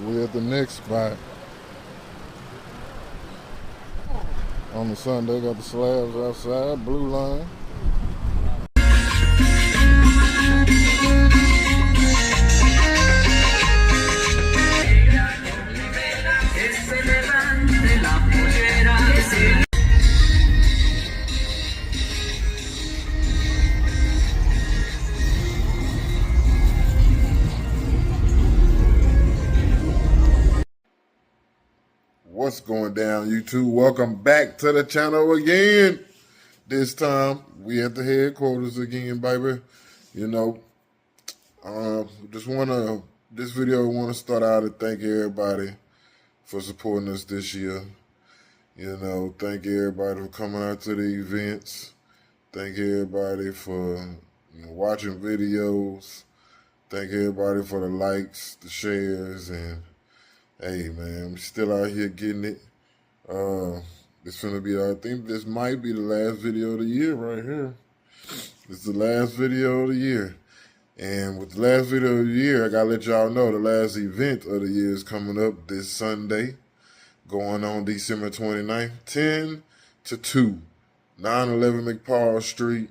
We're at the next spot. On the Sunday, got the Slabs outside, blue line. What's going down, YouTube? Welcome back to the channel again. This time, we at the headquarters again, baby. You know, this video, I want to start out and thank everybody for supporting us this year. You know, thank everybody for coming out to the events. Thank everybody for watching videos. Thank everybody for the likes, the shares, and hey, man, I'm still out here getting it. It's gonna be, I think this might be the last video of the year right here. It's the last video of the year. And with the last video of the year, I gotta let y'all know the last event of the year is coming up this Sunday, going on December 29th, 10 to 2, 911 McPaul Street.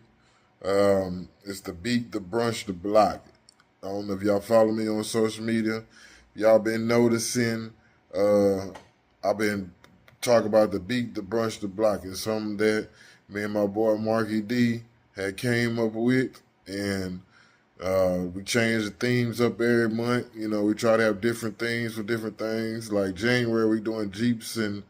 It's the Beat the Brunch the Block. I don't know if y'all follow me on social media. Y'all been noticing, I've been talking about the Beat the Brunch the Block. It's something that me and my boy Marky D had came up with, and we change the themes up every month. You know, we try to have different themes for different things. Like January, we doing Jeeps and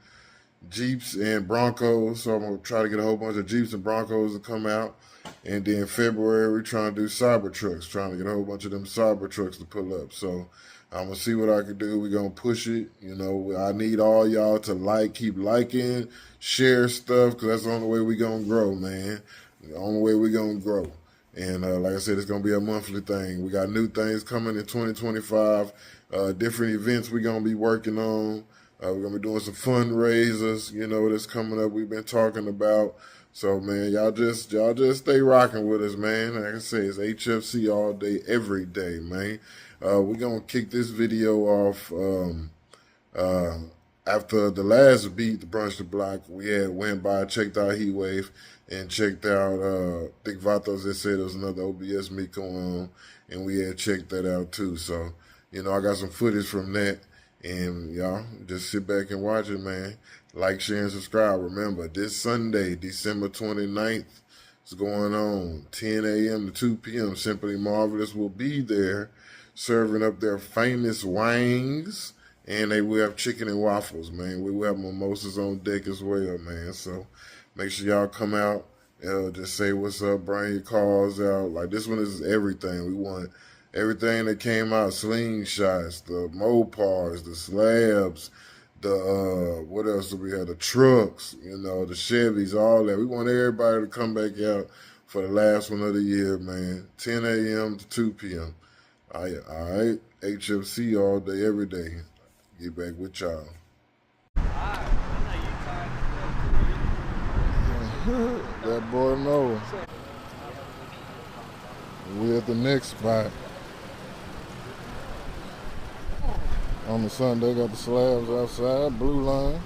Broncos, so I'm gonna try to get a whole bunch of Jeeps and Broncos to come out. And then February, we're trying to do Cybertrucks, trying to get a whole bunch of them Cybertrucks to pull up. So I'm going to see what I can do. We're going to push it. You know, I need all y'all to keep liking, share stuff, because that's the only way we're going to grow, man. The only way we're going to grow. And like I said, it's going to be a monthly thing. We got new things coming in 2025, different events we're going to be working on. We're going to be doing some fundraisers, you know, that's coming up we've been talking about. So, man, y'all just stay rocking with us, man. Like I say, it's HFC all day, every day, man. We're going to kick this video off after the last Beat the Brunch the Block. We had went by, checked out Heatwave, and checked out, I think Vatos that said there was another OBS meet going on, and we had checked that out too. So, you know, I got some footage from that, and y'all just sit back and watch it, man. Like, share, and subscribe. Remember, this Sunday, December 29th, is going on, 10 a.m. to 2 p.m. Simply Marvelous will be there serving up their famous wings, and they will have chicken and waffles, man. We will have mimosas on deck as well, man. So make sure y'all come out. Just say what's up, bring your cars out. Like, this one is everything. We want everything that came out, slingshots, the Mopars, the Slabs, the, what else do we have? The trucks, you know, the Chevys, all that. We want everybody to come back out for the last one of the year, man. 10 a.m. to 2 p.m. All right, HFC all day, every day. Get back with y'all. That boy knows. We at the next spot. On the Sunday, got the Slabs outside, blue line.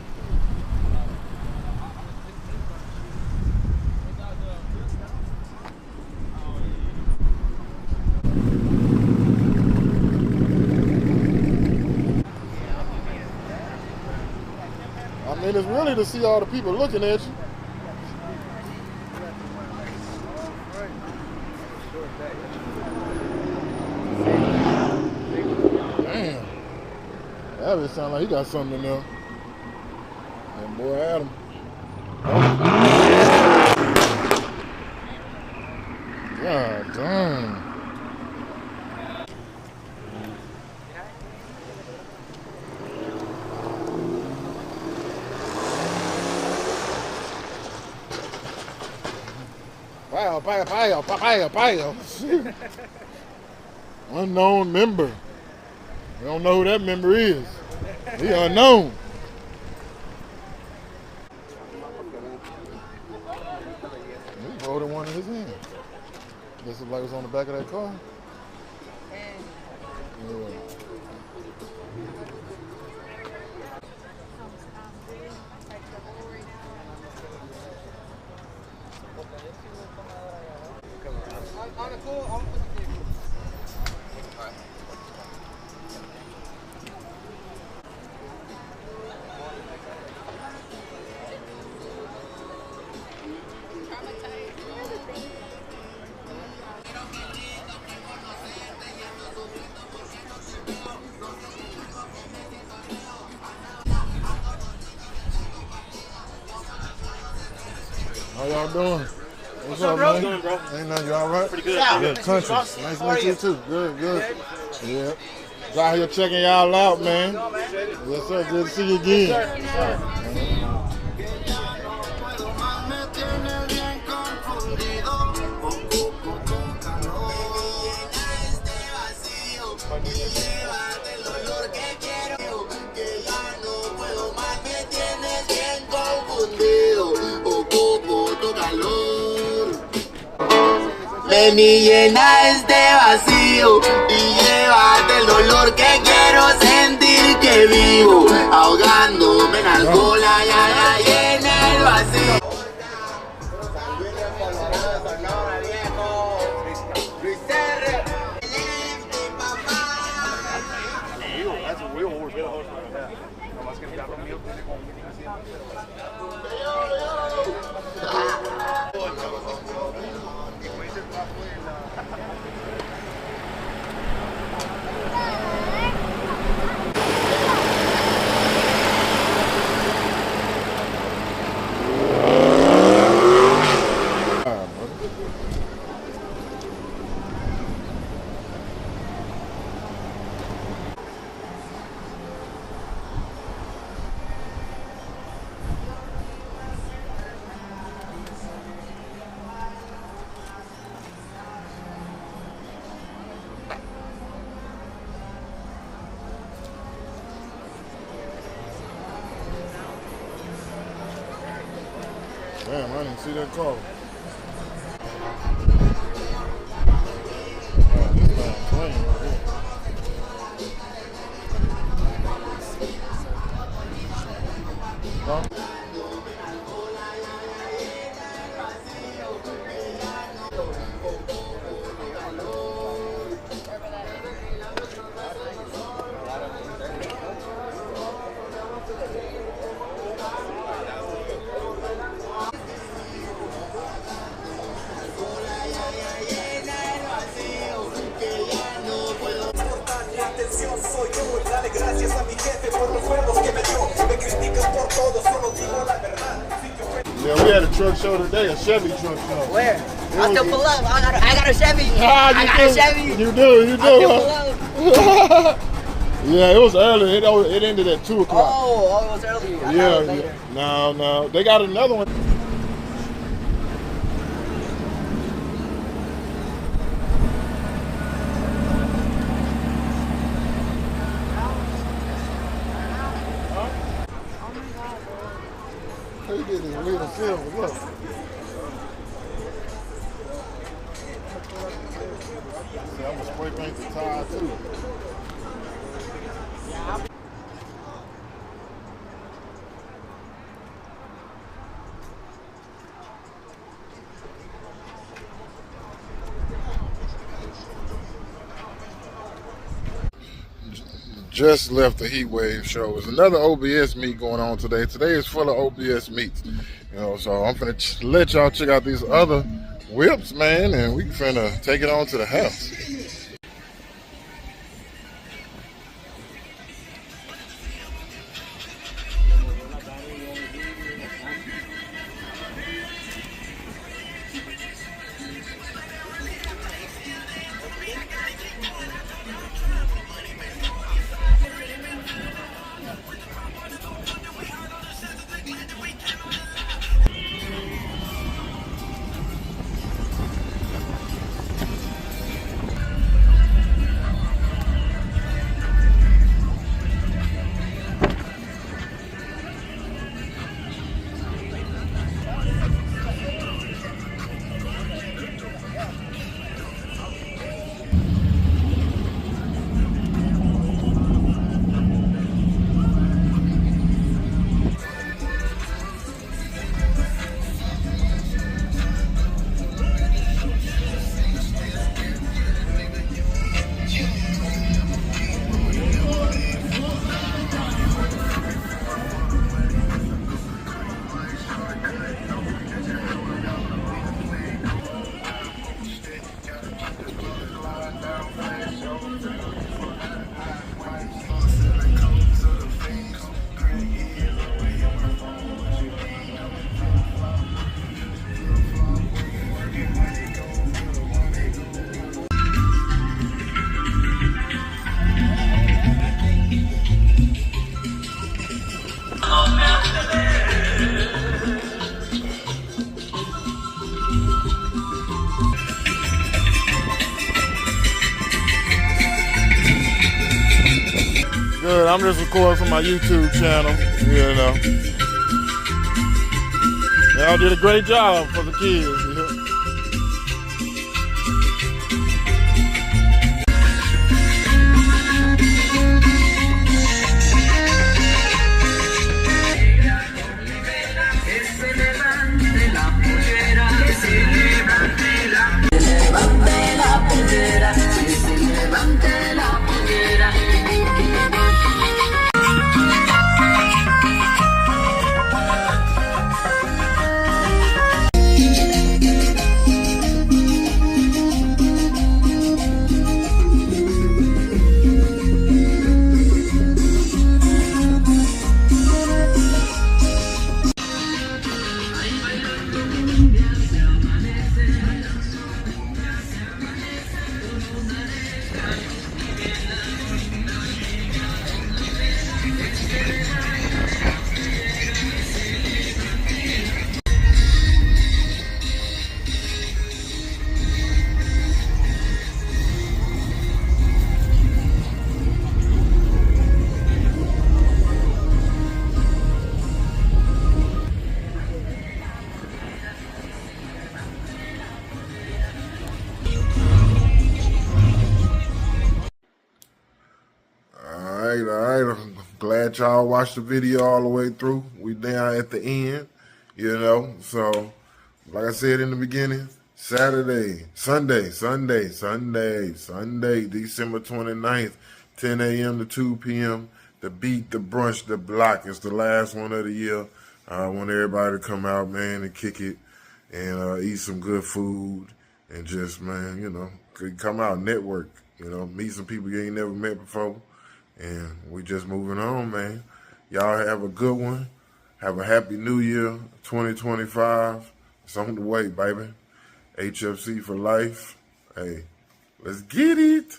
I mean, it's really to see all the people looking at you. Damn. That would sound like he got something in there. And boy, Adam. God damn. Papaya. Unknown member. We don't know who that member is. He unknown. He holding one in his hand. This is like it's on the back of that car. Yeah. How y'all doing? What's up, man? Doing, bro? Ain't nothing. You all right? Pretty good. Yeah. Good country. Nice to meet you too. Good, good. Yeah. Just out here checking y'all out, man. Yes, sir. Good to see you again. Yes, sir. De mi llena este vacío y llévate el dolor que quiero sentir que vivo, ahogándome en alcohol, ya llena el vacío. Damn, I didn't see that car. This man clean right here. Huh? Soy yo y dale gracias a mi jefe por los huevos que me dio. Me critican por todo, solo digo la verdad. Yeah, we had a truck show today, a Chevy truck show. Where? I'll still pull up. I got a Chevy. Ah, I got a Chevy. You do, I'll still pull up. Yeah, it was early. It ended at 2 o'clock. Oh, it was early. I thought it was later. No. They got another one. He did his wheel of silver, look. See, I'm gonna spray paint the tire too. Just left the Heatwave show. There's another OBS meet going on today. Today is full of OBS meets. You know, so I'm finna let y'all check out these other whips, man, and we finna take it on to the house. Good. I'm just recording for my YouTube channel, you know. Y'all did a great job for the kids, you know. All right. I'm glad y'all watched the video all the way through. We down at the end, you know. So, like I said in the beginning, Sunday, December 29th, 10 a.m. to 2 p.m. The Beat, the Brunch, the Block is the last one of the year. I want everybody to come out, man, and kick it and eat some good food and just, man, you know, come out, network, you know, meet some people you ain't never met before. And we just moving on, man. Y'all have a good one. Have a happy new year, 2025. It's on the way, baby. HFC for life. Hey, let's get it.